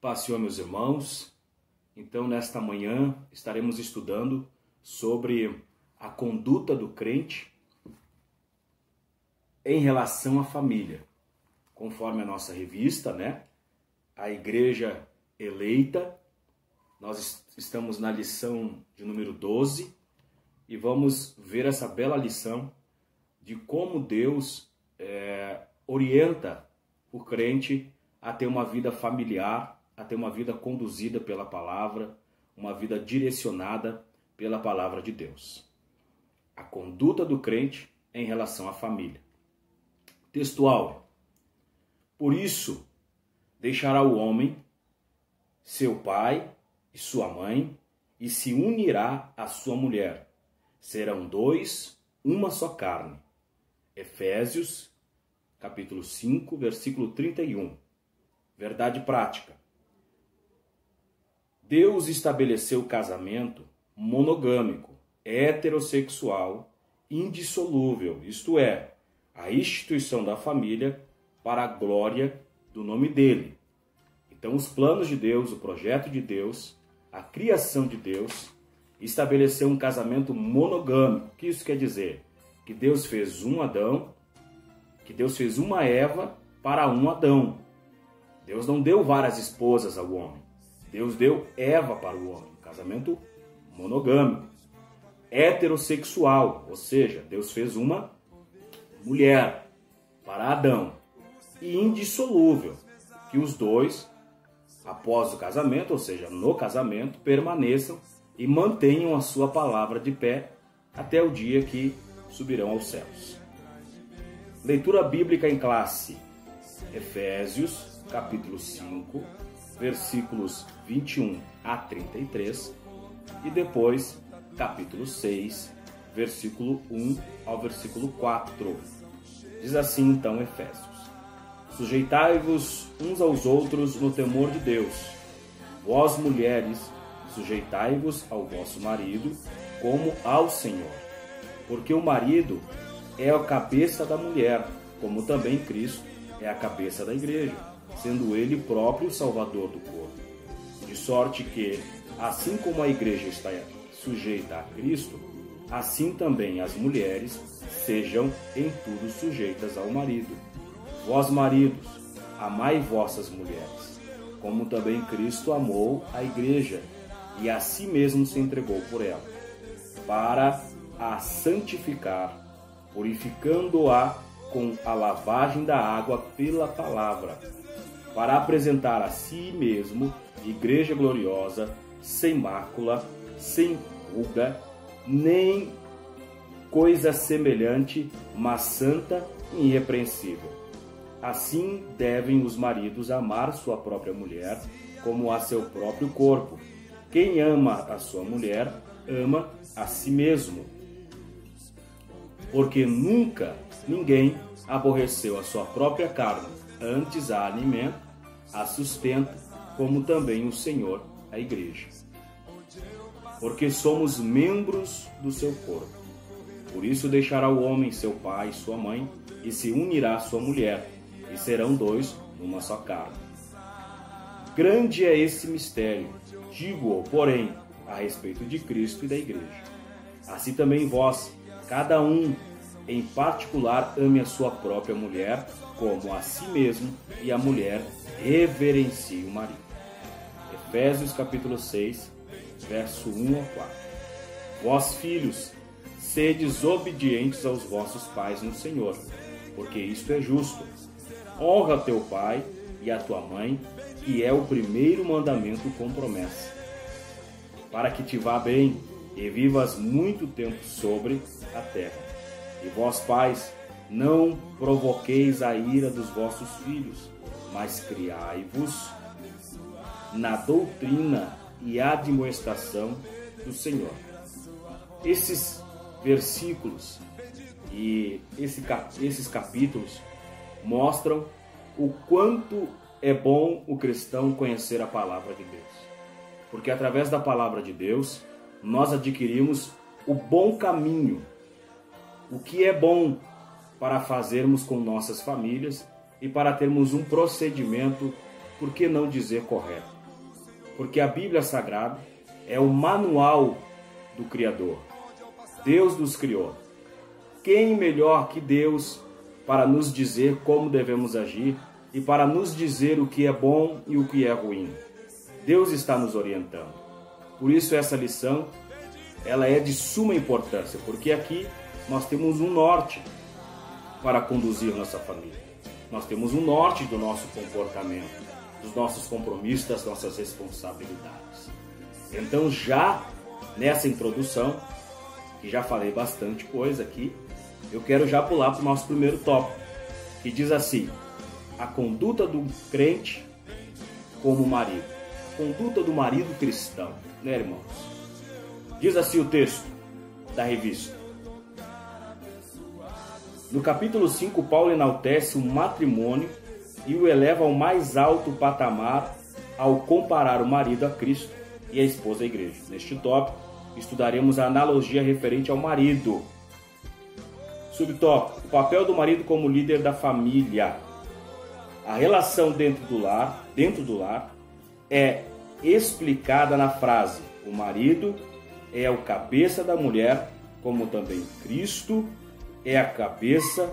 Paz, Senhor, meus irmãos. Então, nesta manhã, estaremos estudando sobre a conduta do crente em relação à família. Conforme a nossa revista, A Igreja Eleita, nós estamos na lição de número 12 e vamos ver essa bela lição de como Deus orienta o crente a ter uma vida familiar, a ter uma vida conduzida pela palavra, uma vida direcionada pela palavra de Deus. A conduta do crente em relação à família. Textual. Por isso, deixará o homem seu pai e sua mãe e se unirá à sua mulher. Serão dois, uma só carne. Efésios, capítulo 5, versículo 31. Verdade prática. Deus estabeleceu o casamento monogâmico, heterossexual, indissolúvel, isto é, a instituição da família para a glória do nome dele. Então, os planos de Deus, o projeto de Deus, a criação de Deus, estabeleceu um casamento monogâmico. O que isso quer dizer? Que Deus fez um Adão, que Deus fez uma Eva para um Adão. Deus não deu várias esposas ao homem. Deus deu Eva para o homem. Casamento monogâmico. Heterossexual, ou seja, Deus fez uma mulher para Adão. E indissolúvel, que os dois, após o casamento, ou seja, no casamento, permaneçam e mantenham a sua palavra de pé até o dia que subirão aos céus. Leitura bíblica em classe. Efésios, capítulo 5, versículos 21 a 33 e depois capítulo 6, versículo 1 ao versículo 4. Diz assim então Efésios: Sujeitai-vos uns aos outros no temor de Deus. Vós, mulheres, sujeitai-vos ao vosso marido como ao Senhor. Porque o marido é a cabeça da mulher, como também Cristo é a cabeça da igreja, sendo ele próprio o salvador do corpo. De sorte que, assim como a igreja está sujeita a Cristo, assim também as mulheres sejam em tudo sujeitas ao marido. Vós, maridos, amai vossas mulheres, como também Cristo amou a igreja e a si mesmo se entregou por ela, para a santificar, purificando-a com a lavagem da água pela palavra, para apresentar a si mesmo igreja gloriosa, sem mácula, sem ruga, nem coisa semelhante, mas santa e irrepreensível. Assim devem os maridos amar sua própria mulher como a seu próprio corpo. Quem ama a sua mulher, ama a si mesmo. Porque nunca ninguém aborreceu a sua própria carne, antes a alimenta, a sustenta, como também o Senhor, a igreja. Porque somos membros do seu corpo. Por isso deixará o homem seu pai e sua mãe, e se unirá à sua mulher, e serão dois numa só carne. Grande é esse mistério, digo-o, porém, a respeito de Cristo e da igreja. Assim também vós, cada um em particular, ame a sua própria mulher como a si mesmo, e a mulher reverencie o marido. Efésios capítulo 6, verso 1 ao 4. Vós, filhos, sedes obedientes aos vossos pais no Senhor, porque isto é justo. Honra teu pai e a tua mãe, que é o primeiro mandamento com promessa, para que te vá bem e vivas muito tempo sobre a terra. E vós, pais, não provoqueis a ira dos vossos filhos, mas criai-vos na doutrina e admoestação do Senhor. Esses versículos e esses capítulos mostram o quanto é bom o cristão conhecer a palavra de Deus. Porque através da palavra de Deus, nós adquirimos o bom caminho, o que é bom para fazermos com nossas famílias e para termos um procedimento por que não dizer correto? Porque a Bíblia Sagrada é o manual do Criador. Deus nos criou. Quem melhor que Deus para nos dizer como devemos agir e para nos dizer o que é bom e o que é ruim? Deus está nos orientando. Por isso essa lição, ela é de suma importância, porque aqui nós temos um norte para conduzir nossa família. Nós temos um norte do nosso comportamento, dos nossos compromissos, das nossas responsabilidades. Então, já nessa introdução, que já falei bastante coisa aqui, eu quero já pular para o nosso primeiro tópico, que diz assim: a conduta do crente como marido. Conduta do marido cristão, né, irmãos? Diz assim o texto da revista. No capítulo 5, Paulo enaltece o matrimônio e o eleva ao mais alto patamar ao comparar o marido a Cristo e a esposa à igreja. Neste tópico, estudaremos a analogia referente ao marido. Subtópico: o papel do marido como líder da família. A relação dentro do lar é explicada na frase: o marido é o cabeça da mulher, como também Cristo é a cabeça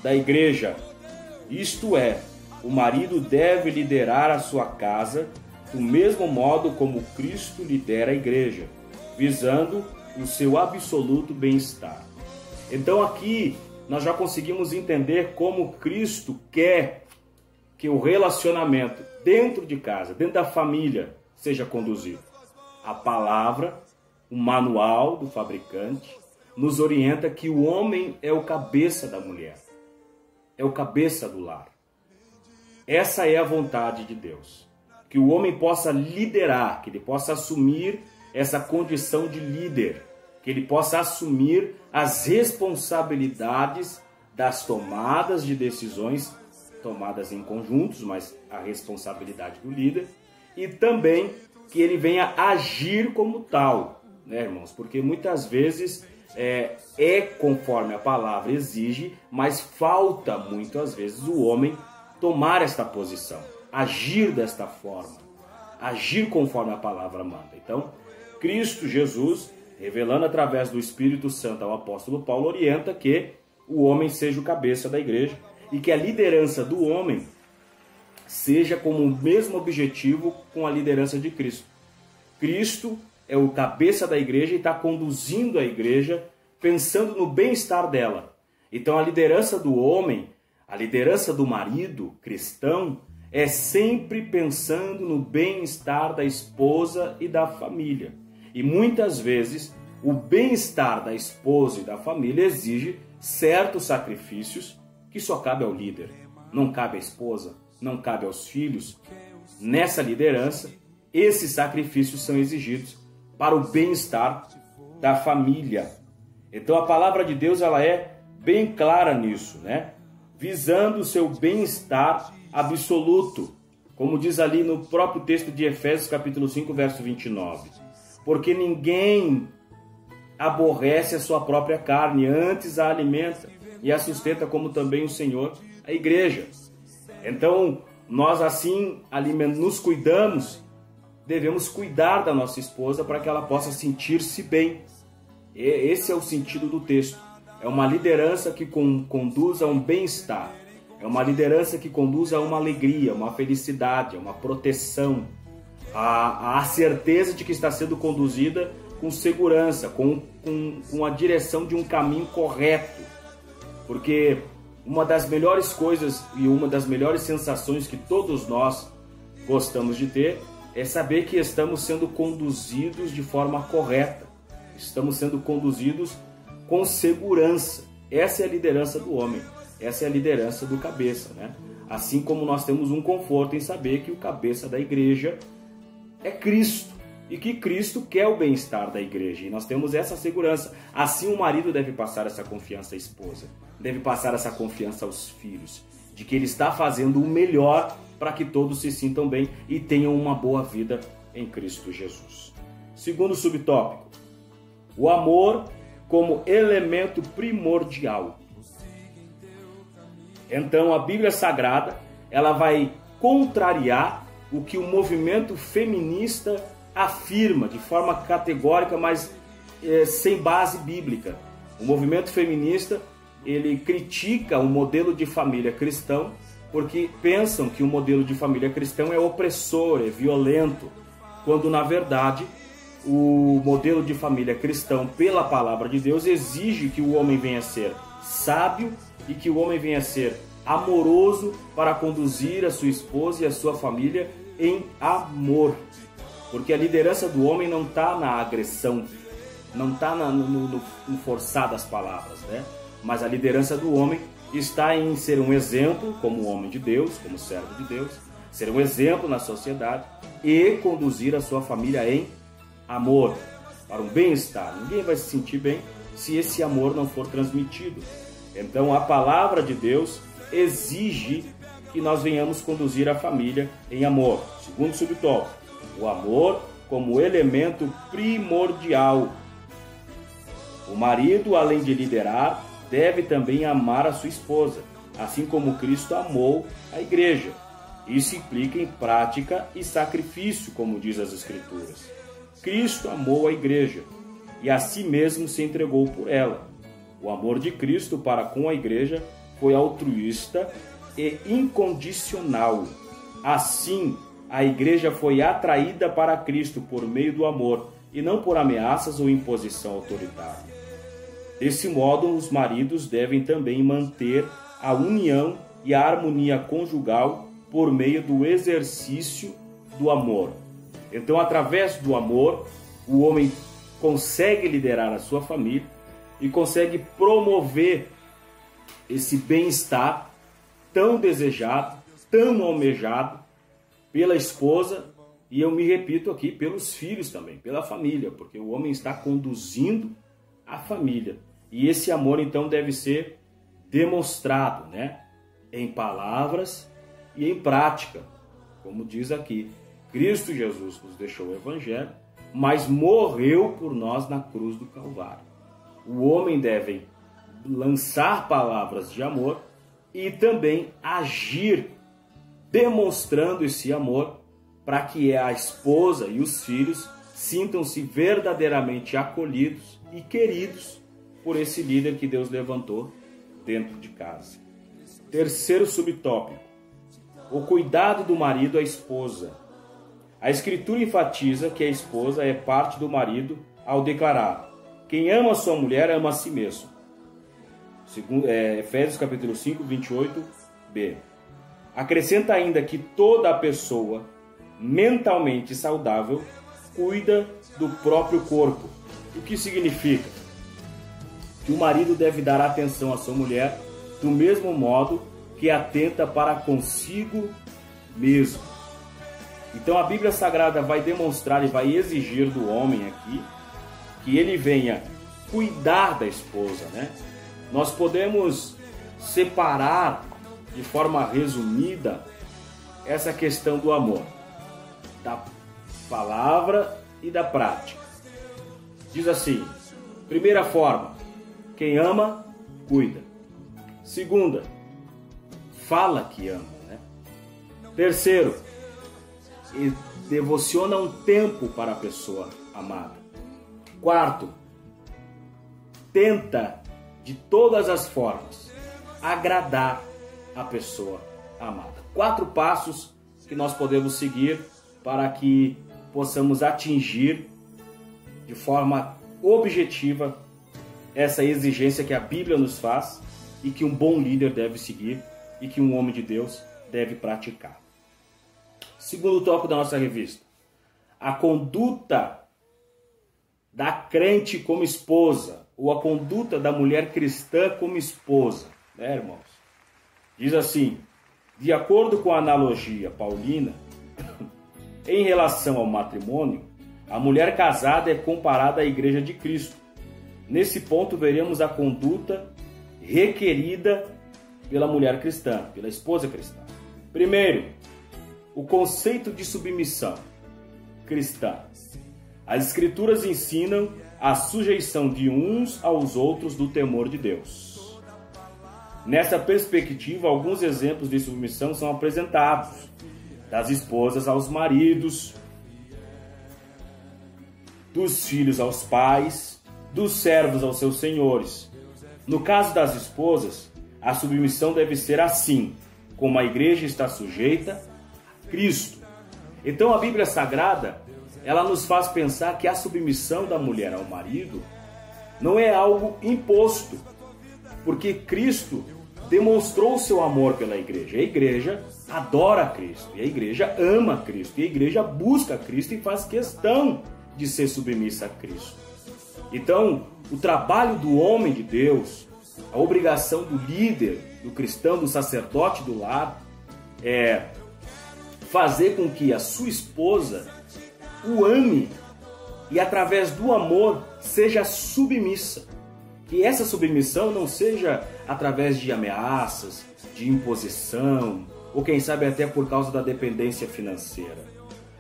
da igreja. Isto é, o marido deve liderar a sua casa do mesmo modo como Cristo lidera a igreja, visando o seu absoluto bem-estar. Então aqui nós já conseguimos entender como Cristo quer que o relacionamento dentro de casa, dentro da família, seja conduzido. A palavra, o manual do fabricante, nos orienta que o homem é o cabeça da mulher, é o cabeça do lar. Essa é a vontade de Deus, que o homem possa liderar, que ele possa assumir essa condição de líder, que ele possa assumir as responsabilidades das tomadas de decisões, tomadas em conjuntos, mas a responsabilidade do líder, e também que ele venha agir como tal, né, irmãos? Porque muitas vezes é conforme a palavra exige, mas falta muitas vezes o homem tomar esta posição, agir desta forma, agir conforme a palavra manda. Então, Cristo Jesus, revelando através do Espírito Santo ao apóstolo Paulo, orienta que o homem seja o cabeça da igreja e que a liderança do homem seja com o mesmo objetivo com a liderança de Cristo. Cristo é o cabeça da igreja e está conduzindo a igreja pensando no bem-estar dela. Então a liderança do homem, a liderança do marido cristão, é sempre pensando no bem-estar da esposa e da família. E muitas vezes o bem-estar da esposa e da família exige certos sacrifícios que só cabe ao líder. Não cabe à esposa, não cabe aos filhos. Nessa liderança, esses sacrifícios são exigidos para o bem-estar da família. Então a palavra de Deus, ela é bem clara nisso, né? Visando o seu bem-estar absoluto, como diz ali no próprio texto de Efésios capítulo 5, verso 29. Porque ninguém aborrece a sua própria carne, antes a alimenta e a sustenta, como também o Senhor, a igreja. Então, nós assim nos cuidamos, devemos cuidar da nossa esposa para que ela possa sentir-se bem. Esse é o sentido do texto. É uma liderança que conduz a um bem-estar. É uma liderança que conduz a uma alegria, uma felicidade, a uma proteção, a certeza de que está sendo conduzida com segurança, com a direção de um caminho correto. Porque uma das melhores coisas e uma das melhores sensações que todos nós gostamos de ter é saber que estamos sendo conduzidos de forma correta. Estamos sendo conduzidos com segurança. Essa é a liderança do homem. Essa é a liderança do cabeça, né? Assim como nós temos um conforto em saber que o cabeça da igreja é Cristo e que Cristo quer o bem-estar da igreja. E nós temos essa segurança. Assim o marido deve passar essa confiança à esposa, deve passar essa confiança aos filhos, de que ele está fazendo o melhor para que todos se sintam bem e tenham uma boa vida em Cristo Jesus. Segundo subtópico, o amor como elemento primordial. Então a Bíblia Sagrada, ela vai contrariar o que o movimento feminista afirma de forma categórica, mas sem base bíblica. O movimento feminista, ele critica o modelo de família cristão porque pensam que o modelo de família cristão é opressor, é violento, quando na verdade o modelo de família cristão, pela palavra de Deus, exige que o homem venha a ser sábio e que o homem venha a ser amoroso para conduzir a sua esposa e a sua família em amor. Porque a liderança do homem não está na agressão, não está no forçar das palavras, né? Mas a liderança do homem está em ser um exemplo como homem de Deus, como servo de Deus, ser um exemplo na sociedade e conduzir a sua família em amor, para um bem-estar. Ninguém vai se sentir bem se esse amor não for transmitido. Então a palavra de Deus exige que nós venhamos conduzir a família em amor. Segundo subtópico, o amor como elemento primordial. O marido, além de liderar, deve também amar a sua esposa, assim como Cristo amou a igreja. Isso implica em prática e sacrifício, como diz as Escrituras. Cristo amou a igreja e a si mesmo se entregou por ela. O amor de Cristo para com a igreja foi altruísta e incondicional. Assim, a igreja foi atraída para Cristo por meio do amor e não por ameaças ou imposição autoritária. Desse modo, os maridos devem também manter a união e a harmonia conjugal por meio do exercício do amor. Então, através do amor, o homem consegue liderar a sua família e consegue promover esse bem-estar tão desejado, tão almejado pela esposa e, eu me repito aqui, pelos filhos também, pela família, porque o homem está conduzindo a família. E esse amor, então, deve ser demonstrado, né? Em palavras e em prática. Como diz aqui, Cristo Jesus nos deixou o Evangelho, mas morreu por nós na cruz do Calvário. O homem deve lançar palavras de amor e também agir demonstrando esse amor para que a esposa e os filhos sintam-se verdadeiramente acolhidos e queridos por esse líder que Deus levantou dentro de casa. Terceiro subtópico, o cuidado do marido à esposa. A Escritura enfatiza que a esposa é parte do marido ao declarar: quem ama a sua mulher ama a si mesmo. Efésios capítulo 5, 28b. Acrescenta ainda que toda a pessoa mentalmente saudável cuida do próprio corpo. O que significa? Que o marido deve dar atenção à sua mulher do mesmo modo que atenta para consigo mesmo. Então a Bíblia Sagrada vai demonstrar e vai exigir do homem aqui que ele venha cuidar da esposa, né? Nós podemos separar de forma resumida essa questão do amor, da palavra e da prática. Diz assim: primeira forma, quem ama, cuida. Segunda, fala que ama, né? Terceiro, devociona um tempo para a pessoa amada. Quarto, tenta de todas as formas agradar a pessoa amada. 4 passos que nós podemos seguir para que possamos atingir de forma objetiva essa exigência que a Bíblia nos faz e que um bom líder deve seguir e que um homem de Deus deve praticar. Segundo tópico da nossa revista, a conduta da crente como esposa, ou a conduta da mulher cristã como esposa, né, irmãos? Diz assim: de acordo com a analogia paulina, em relação ao matrimônio, a mulher casada é comparada à igreja de Cristo. Nesse ponto veremos a conduta requerida pela mulher cristã, pela esposa cristã. Primeiro, o conceito de submissão cristã. As Escrituras ensinam a sujeição de uns aos outros do temor de Deus. Nessa perspectiva, alguns exemplos de submissão são apresentados. das esposas aos maridos, dos filhos aos pais, dos servos aos seus senhores. No caso das esposas, a submissão deve ser assim, como a igreja está sujeita a Cristo. Então a Bíblia Sagrada, ela nos faz pensar que a submissão da mulher ao marido não é algo imposto, porque Cristo demonstrou o seu amor pela igreja. A igreja adora Cristo, e a igreja ama Cristo, e a igreja busca Cristo e faz questão de ser submissa a Cristo. Então, o trabalho do homem de Deus, a obrigação do líder, do cristão, do sacerdote do lar, é fazer com que a sua esposa o ame e, através do amor, seja submissa. Que essa submissão não seja através de ameaças, de imposição, ou quem sabe até por causa da dependência financeira.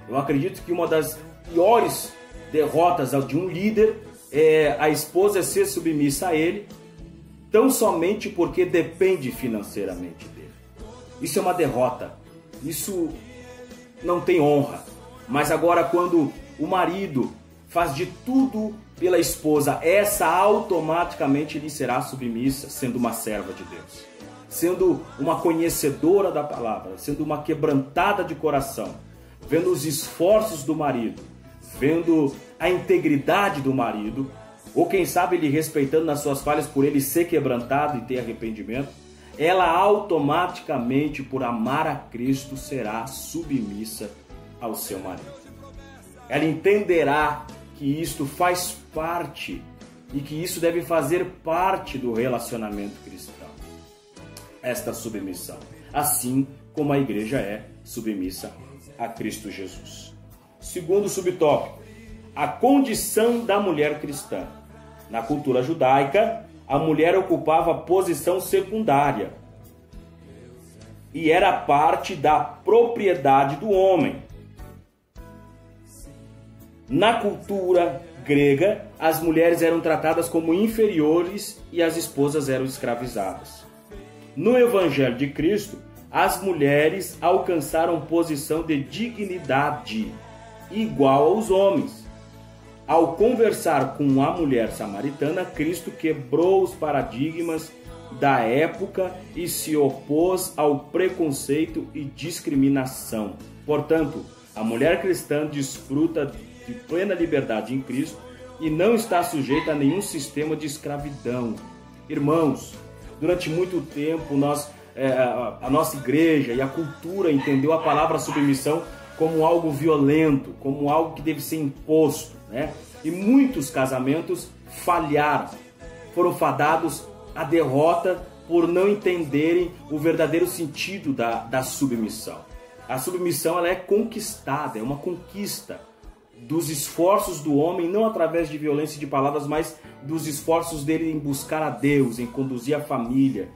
Eu acredito que uma das piores derrotas de um líder é a esposa ser submissa a ele, tão somente porque depende financeiramente dele. Isso é uma derrota, isso não tem honra. Mas agora, quando o marido faz de tudo pela esposa, essa automaticamente lhe será submissa, sendo uma serva de Deus, sendo uma conhecedora da palavra, sendo uma quebrantada de coração, vendo os esforços do marido, vendo a integridade do marido, ou quem sabe ele respeitando nas suas falhas por ele ser quebrantado e ter arrependimento, ela automaticamente, por amar a Cristo, será submissa ao seu marido. Ela entenderá que isto faz parte e que isso deve fazer parte do relacionamento cristão, esta submissão, assim como a igreja é submissa a Cristo Jesus. Segundo subtópico, a condição da mulher cristã. Na cultura judaica, a mulher ocupava posição secundária e era parte da propriedade do homem. Na cultura grega, as mulheres eram tratadas como inferiores e as esposas eram escravizadas. No Evangelho de Cristo, as mulheres alcançaram posição de dignidade igual aos homens. Ao conversar com a mulher samaritana, Cristo quebrou os paradigmas da época e se opôs ao preconceito e discriminação. Portanto, a mulher cristã desfruta de plena liberdade em Cristo e não está sujeita a nenhum sistema de escravidão. Irmãos, durante muito tempo a nossa igreja e a cultura entendeu a palavra submissão como algo violento, como algo que deve ser imposto, né? E muitos casamentos falharam, foram fadados à derrota por não entenderem o verdadeiro sentido da submissão. A submissão, ela é conquistada, é uma conquista dos esforços do homem, não através de violência de palavras, mas dos esforços dele em buscar a Deus, em conduzir a família.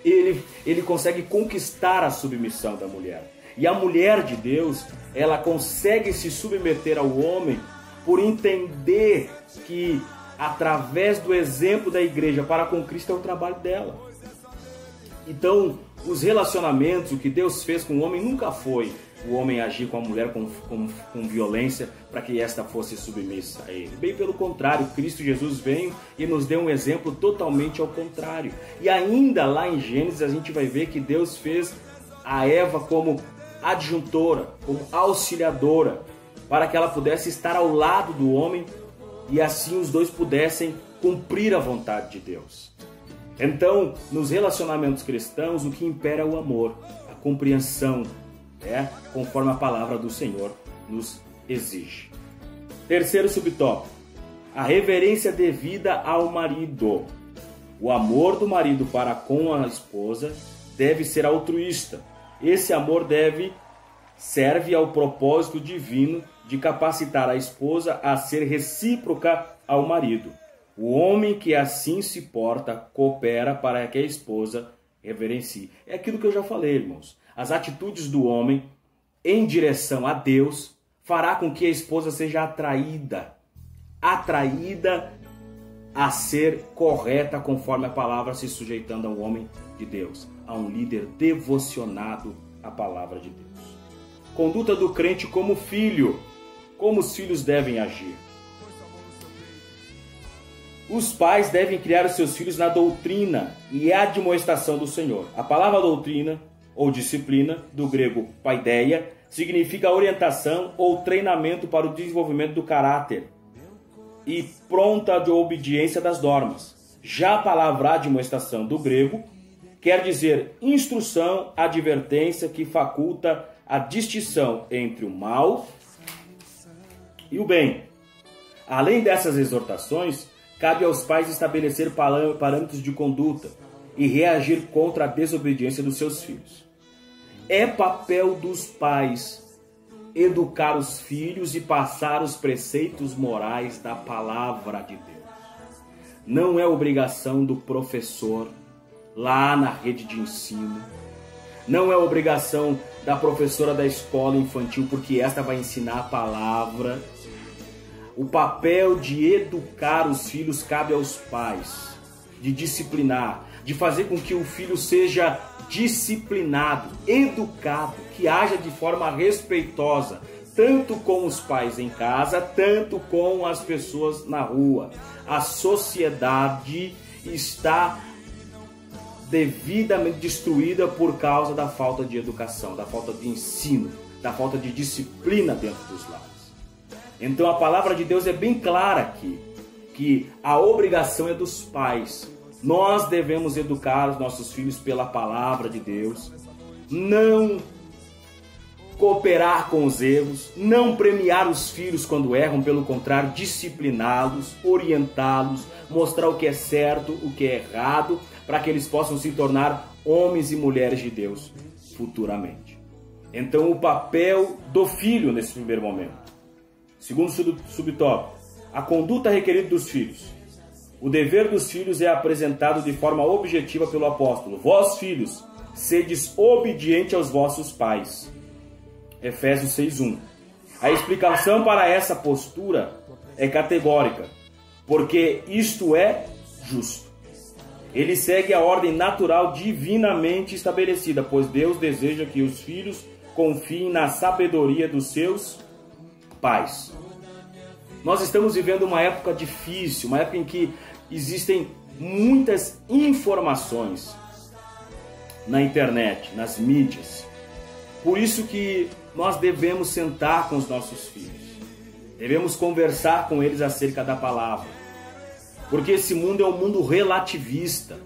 Ele consegue conquistar a submissão da mulher. E a mulher de Deus, ela consegue se submeter ao homem por entender que, através do exemplo da igreja para com Cristo, é o trabalho dela. Então, os relacionamentos, o que Deus fez com o homem, nunca foi o homem agir com a mulher com violência para que esta fosse submissa a ele. Bem pelo contrário, Cristo Jesus veio e nos deu um exemplo totalmente ao contrário. E ainda lá em Gênesis a gente vai ver que Deus fez a Eva como adjuntora, como auxiliadora, para que ela pudesse estar ao lado do homem e assim os dois pudessem cumprir a vontade de Deus. Então, nos relacionamentos cristãos, o que impera é o amor, a compreensão, conforme a palavra do Senhor nos exige. Terceiro subtópico, a reverência devida ao marido. O amor do marido para com a esposa deve ser altruísta. Esse amor serve ao propósito divino de capacitar a esposa a ser recíproca ao marido. O homem que assim se porta coopera para que a esposa reverencie. É aquilo que eu já falei, irmãos. As atitudes do homem em direção a Deus fará com que a esposa seja atraída a ser correta conforme a palavra, se sujeitando ao homem de Deus, a um líder devocionado à palavra de Deus. Conduta do crente como filho. Como os filhos devem agir. Os pais devem criar os seus filhos na doutrina e admoestação do Senhor. A palavra doutrina ou disciplina, do grego paideia, significa orientação ou treinamento para o desenvolvimento do caráter e pronta de obediência das normas. Já a palavra admoestação, do grego, quer dizer instrução, advertência que faculta a distinção entre o mal e o bem. Além dessas exortações, cabe aos pais estabelecer parâmetros de conduta e reagir contra a desobediência dos seus filhos. É papel dos pais educar os filhos e passar os preceitos morais da palavra de Deus. Não é obrigação do professor lá na rede de ensino. Não é obrigação da professora da escola infantil, porque esta vai ensinar a palavra. O papel de educar os filhos cabe aos pais, de disciplinar, de fazer com que o filho seja disciplinado, educado, que haja de forma respeitosa, tanto com os pais em casa, tanto com as pessoas na rua. A sociedade está devidamente destruída por causa da falta de educação, da falta de ensino, da falta de disciplina dentro dos lares. Então a palavra de Deus é bem clara aqui, que a obrigação é dos pais. Nós devemos educar os nossos filhos pela palavra de Deus, não cooperar com os erros, não premiar os filhos quando erram, pelo contrário, discipliná-los, orientá-los, mostrar o que é certo, o que é errado, para que eles possam se tornar homens e mulheres de Deus futuramente. Então o papel do filho nesse primeiro momento. Segundo subtópico, a conduta requerida dos filhos. O dever dos filhos é apresentado de forma objetiva pelo apóstolo. Vós, filhos, sedes obedientes aos vossos pais. Efésios 6:1. A explicação para essa postura é categórica, porque isto é justo. Ele segue a ordem natural divinamente estabelecida, pois Deus deseja que os filhos confiem na sabedoria dos seus pais. Nós estamos vivendo uma época difícil, uma época em que existem muitas informações na internet, nas mídias. Por isso que nós devemos sentar com os nossos filhos. Devemos conversar com eles acerca da palavra. Porque esse mundo é um mundo relativista.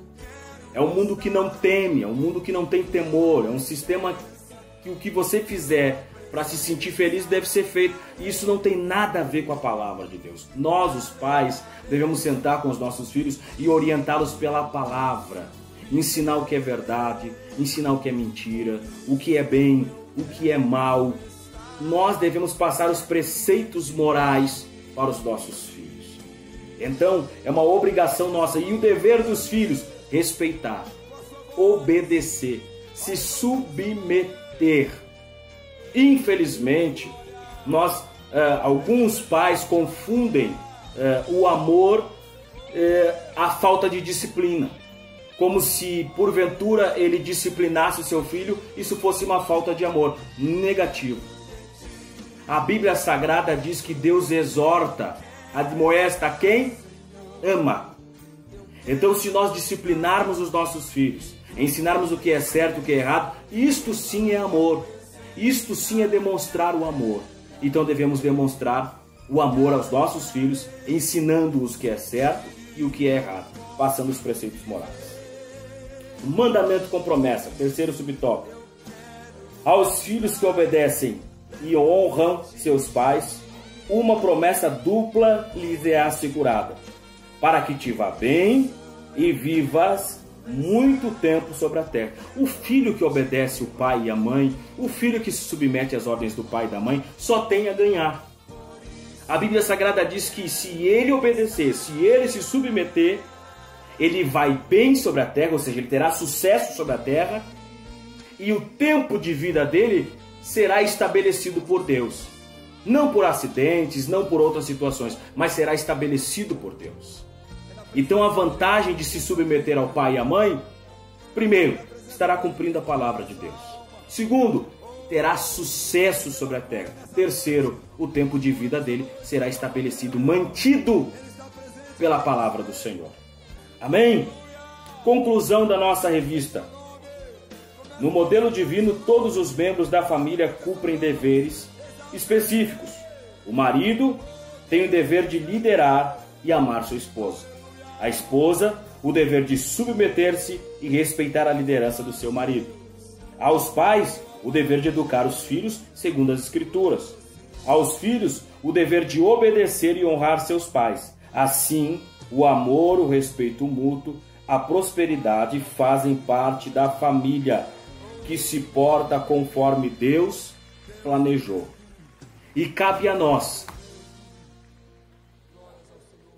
É um mundo que não teme, é um mundo que não tem temor. É um sistema que o que você fizer para se sentir feliz deve ser feito. E isso não tem nada a ver com a palavra de Deus. Nós, os pais, devemos sentar com os nossos filhos e orientá-los pela palavra. Ensinar o que é verdade, ensinar o que é mentira, o que é bem, o que é mal. Nós devemos passar os preceitos morais para os nossos filhos. Então, é uma obrigação nossa. E o dever dos filhos, respeitar, obedecer, se submeter. Infelizmente, alguns pais confundem o amor à falta de disciplina. Como se, porventura, ele disciplinasse o seu filho, isso fosse uma falta de amor. Negativo. A Bíblia Sagrada diz que Deus exorta, admoesta quem ama. Então, se nós disciplinarmos os nossos filhos, ensinarmos o que é certo, o que é errado, isto sim é amor. Isto sim é demonstrar o amor. Então devemos demonstrar o amor aos nossos filhos, ensinando-os o que é certo e o que é errado, passando os preceitos morais. O mandamento com promessa, terceiro subtópico. Aos filhos que obedecem e honram seus pais, uma promessa dupla lhes é assegurada, para que te vá bem e vivas muito tempo sobre a terra. O filho que obedece o pai e a mãe, o filho que se submete às ordens do pai e da mãe, só tem a ganhar. A Bíblia Sagrada diz que se ele obedecer, se ele se submeter, ele vai bem sobre a terra, ou seja, ele terá sucesso sobre a terra, e o tempo de vida dele será estabelecido por Deus. Não por acidentes, não por outras situações, mas será estabelecido por Deus. Então a vantagem de se submeter ao pai e à mãe, primeiro, estará cumprindo a palavra de Deus. Segundo, terá sucesso sobre a terra. Terceiro, o tempo de vida dele será estabelecido, mantido pela palavra do Senhor. Amém? Conclusão da nossa revista. No modelo divino, todos os membros da família cumprem deveres específicos. O marido tem o dever de liderar e amar sua esposa. A esposa, o dever de submeter-se e respeitar a liderança do seu marido. Aos pais, o dever de educar os filhos segundo as Escrituras. Aos filhos, o dever de obedecer e honrar seus pais. Assim, o amor, o respeito mútuo, a prosperidade fazem parte da família que se porta conforme Deus planejou. E cabe a nós,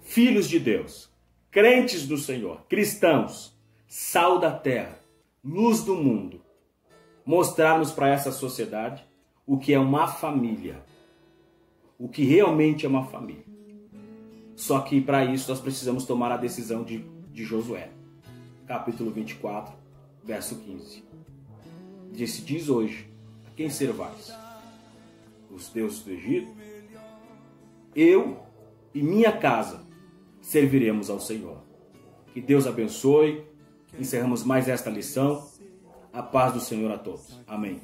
filhos de Deus, crentes do Senhor, cristãos, sal da terra, luz do mundo, mostrarmos para essa sociedade o que é uma família, o que realmente é uma família. Só que para isso nós precisamos tomar a decisão de Josué, capítulo 24, verso 15. Diz hoje, a quem servais? Os deuses do Egito? Eu e minha casa serviremos ao Senhor. Que Deus abençoe. Encerramos mais esta lição. A paz do Senhor a todos. Amém.